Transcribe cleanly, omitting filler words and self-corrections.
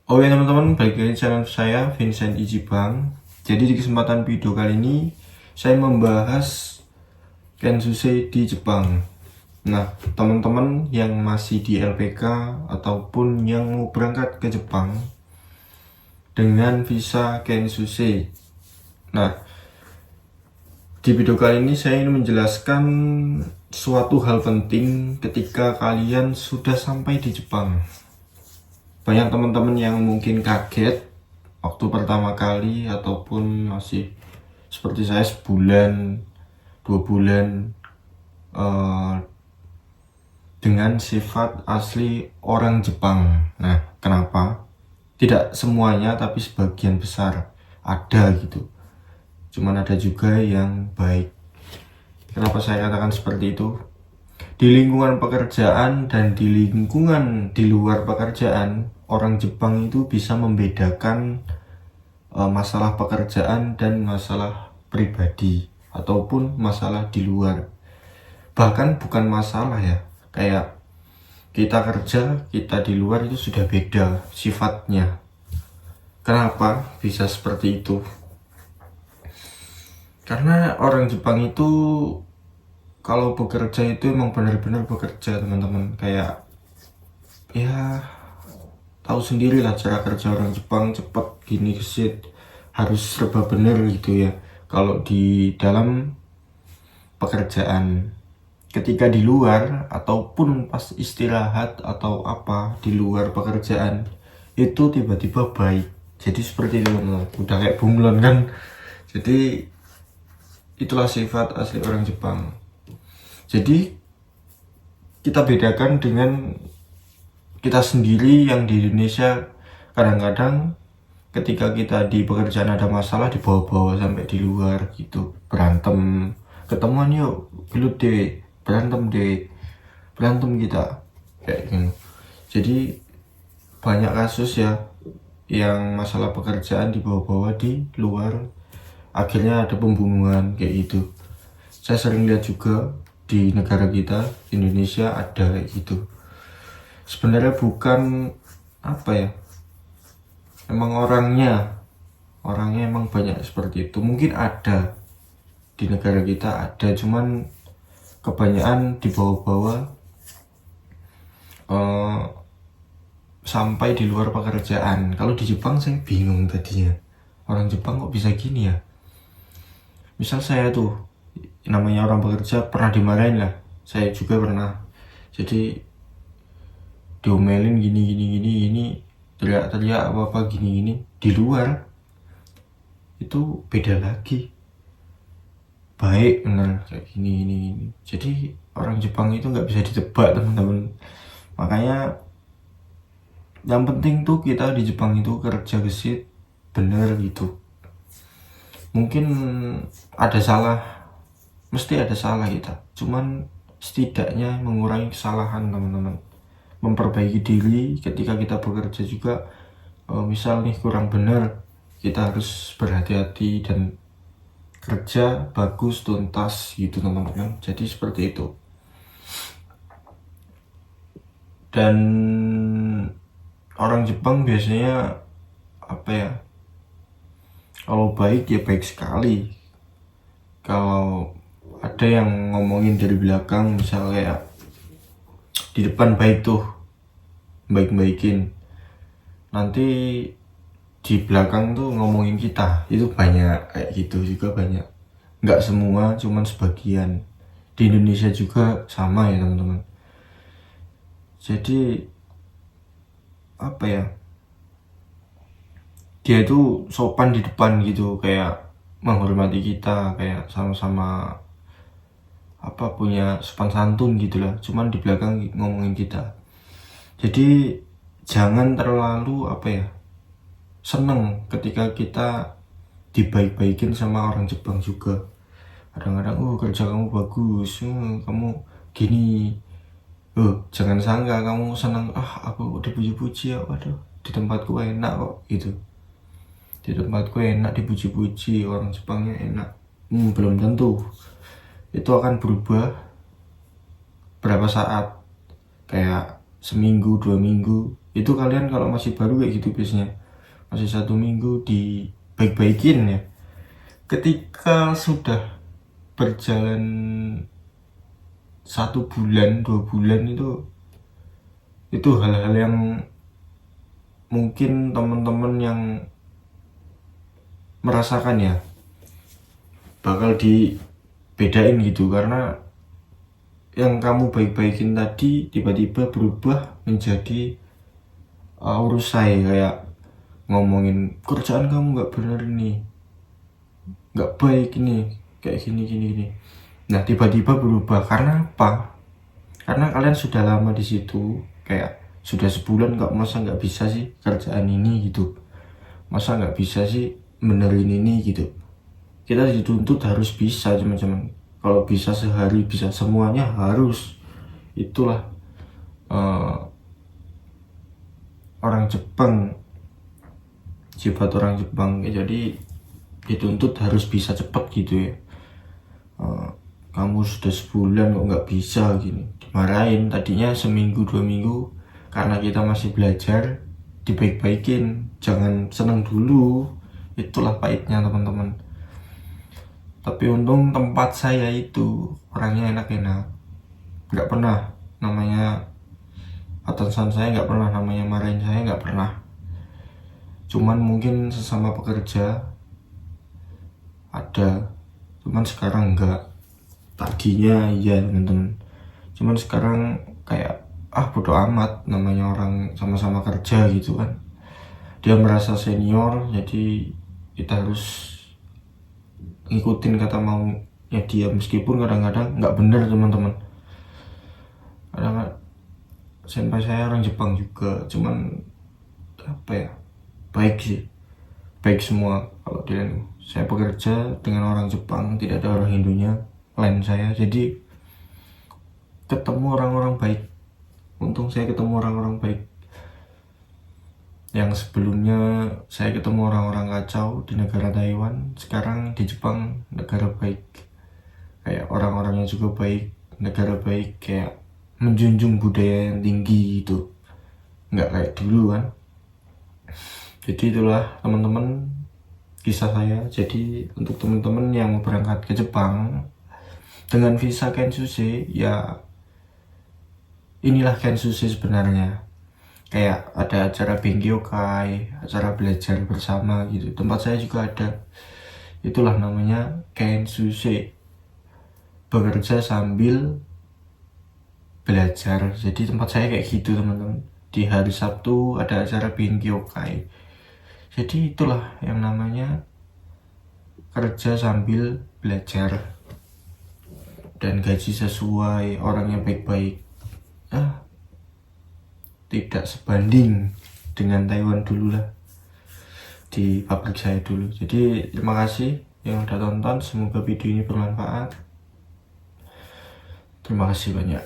Oke teman-teman, balik lagi di channel saya Vincent Ijibang. Jadi di kesempatan video kali ini saya membahas Kensusei di Jepang. Nah, teman-teman yang masih di LPK ataupun yang mau berangkat ke Jepang dengan visa Kensusei. Nah, di video kali ini saya ingin menjelaskan suatu hal penting ketika kalian sudah sampai di Jepang. Banyak teman-teman yang mungkin kaget waktu pertama kali ataupun masih seperti saya sebulan 2 bulan uh, dengan sifat asli orang Jepang. Nah, kenapa? Tidak semuanya tapi sebagian besar ada gitu. Cuman ada juga yang baik. Kenapa saya katakan seperti itu? Di lingkungan pekerjaan dan di lingkungan di luar pekerjaan, orang Jepang itu bisa membedakan masalah pekerjaan dan masalah pribadi ataupun masalah di luar. Bahkan bukan masalah ya, kayak kita kerja, kita di luar itu sudah beda sifatnya. Kenapa bisa seperti itu? Karena orang Jepang itu kalau bekerja itu emang benar-benar bekerja teman-teman. Kayak ya tahu sendiri lah cara kerja orang Jepang, cepet gini kesit, harus serba bener gitu ya. Kalau di dalam pekerjaan, ketika di luar ataupun pas istirahat atau apa di luar pekerjaan itu tiba-tiba baik. Jadi seperti itu, udah kayak bunglon kan. Jadi itulah sifat asli orang Jepang. Jadi kita bedakan dengan kita sendiri yang di Indonesia. Kadang-kadang ketika kita di pekerjaan ada masalah dibawa-bawa sampai di luar gitu, berantem, ketemuan yuk gelut deh, berantem kita kayak gitu. Jadi banyak kasus ya yang masalah pekerjaan dibawa-bawa di luar, akhirnya ada pembunuhan kayak gitu. Saya sering lihat juga di negara kita Indonesia ada kayak gitu. Sebenarnya bukan apa ya, emang orangnya emang banyak seperti itu. Mungkin ada di negara kita ada, cuman kebanyakan dibawa-bawa sampai di luar pekerjaan. Kalau di Jepang saya bingung tadinya, orang Jepang kok bisa gini ya. Misal saya tuh namanya orang bekerja pernah dimarahin lah, saya juga pernah. Jadi diomelin gini, teriak-teriak apa gini. Di luar itu beda lagi, baik bener kayak gini. Jadi orang Jepang itu nggak bisa ditebak teman-teman. Makanya yang penting tuh kita di Jepang itu kerja gesit bener gitu. Mungkin ada salah, mesti ada salah kita, cuman setidaknya mengurangi kesalahan teman-teman, memperbaiki diri ketika kita bekerja juga. Misal nih kurang benar, kita harus berhati-hati dan kerja bagus tuntas gitu teman-teman. Jadi seperti itu. Dan orang Jepang biasanya apa ya, kalau baik ya baik sekali. Kalau ada yang ngomongin dari belakang, misalnya kayak di depan baik tuh, baik-baikin, nanti di belakang tuh ngomongin kita, itu banyak kayak gitu juga, banyak. Nggak semua, cuman sebagian. Di Indonesia juga sama ya teman-teman. Jadi apa ya, dia itu sopan di depan gitu, kayak menghormati kita, kayak sama-sama apa punya sopan santun gitulah. Cuman di belakang ngomongin kita. Jadi jangan terlalu apa ya, seneng ketika kita dibaik-baikin sama orang Jepang juga. Kadang-kadang kerja kamu bagus, kamu gini, jangan sangka kamu senang, aku dipuji-puji ya, waduh di tempatku enak kok gitu. Di tempatku enak, dipuji-puji, orang Jepangnya enak. Belum tentu. Itu akan berubah berapa saat, kayak seminggu 2 minggu Itu kalian kalau masih baru kayak gitu biasanya, masih 1 minggu dibaik-baikin ya. Ketika sudah berjalan 1 bulan 2 bulan, itu hal-hal yang mungkin teman-teman yang merasakan ya bakal dibedain gitu, karena yang kamu baik-baikin tadi tiba-tiba berubah menjadi urusai, kayak ngomongin kerjaan kamu nggak bener nih, nggak baik ini, kayak gini. Nah tiba-tiba berubah karena apa? Karena kalian sudah lama di situ, kayak sudah sebulan, masa nggak bisa sih kerjaan ini gitu, masa nggak bisa sih benerin ini gitu. Kita dituntut harus bisa teman-teman. Kalau bisa sehari bisa semuanya harus. Itulah orang Jepang, sifat orang Jepang. Jadi dituntut harus bisa cepat gitu ya. Kamu sudah sebulan kok nggak bisa gini, dimarahin. Tadinya seminggu 2 minggu, karena kita masih belajar, dibaik-baikin. Jangan seneng dulu, itulah pahitnya teman-teman. Tapi untung tempat saya itu orangnya enak-enak, nggak pernah namanya atasan saya, nggak pernah namanya marahin saya, nggak pernah. Cuman mungkin sesama pekerja ada, cuman sekarang enggak. Tadinya iya teman-teman, cuman sekarang kayak bodo amat, namanya orang sama-sama kerja gitu kan. Dia merasa senior, jadi kita harus ngikutin kata maunya dia, meskipun kadang-kadang nggak bener teman-teman. Kadang senpai saya orang Jepang juga, cuman apa ya, baik sih, baik semua. Kalau saya bekerja dengan orang Jepang, tidak ada orang Hindunya lain saya, jadi ketemu orang-orang baik. Untung saya ketemu orang-orang baik. Yang sebelumnya saya ketemu orang-orang kacau di negara Taiwan, sekarang di Jepang negara baik, kayak orang-orangnya juga baik, negara baik, kayak menjunjung budaya yang tinggi gitu, nggak kayak dulu kan. Jadi itulah teman-teman kisah saya. Jadi untuk teman-teman yang mau berangkat ke Jepang dengan visa Kensuke, ya inilah Kensuke sebenarnya. Kayak ada acara Bengkyokai, acara belajar bersama gitu. Tempat saya juga ada. Itulah namanya Kensuke, bekerja sambil belajar. Jadi tempat saya kayak gitu teman-teman. Di hari Sabtu ada acara Bengkyokai. Jadi itulah yang namanya kerja sambil belajar, dan gaji sesuai, orangnya baik-baik. Tidak sebanding dengan Taiwan dulu lah, di pabrik saya dulu. Jadi terima kasih yang udah tonton, semoga video ini bermanfaat. Terima kasih banyak.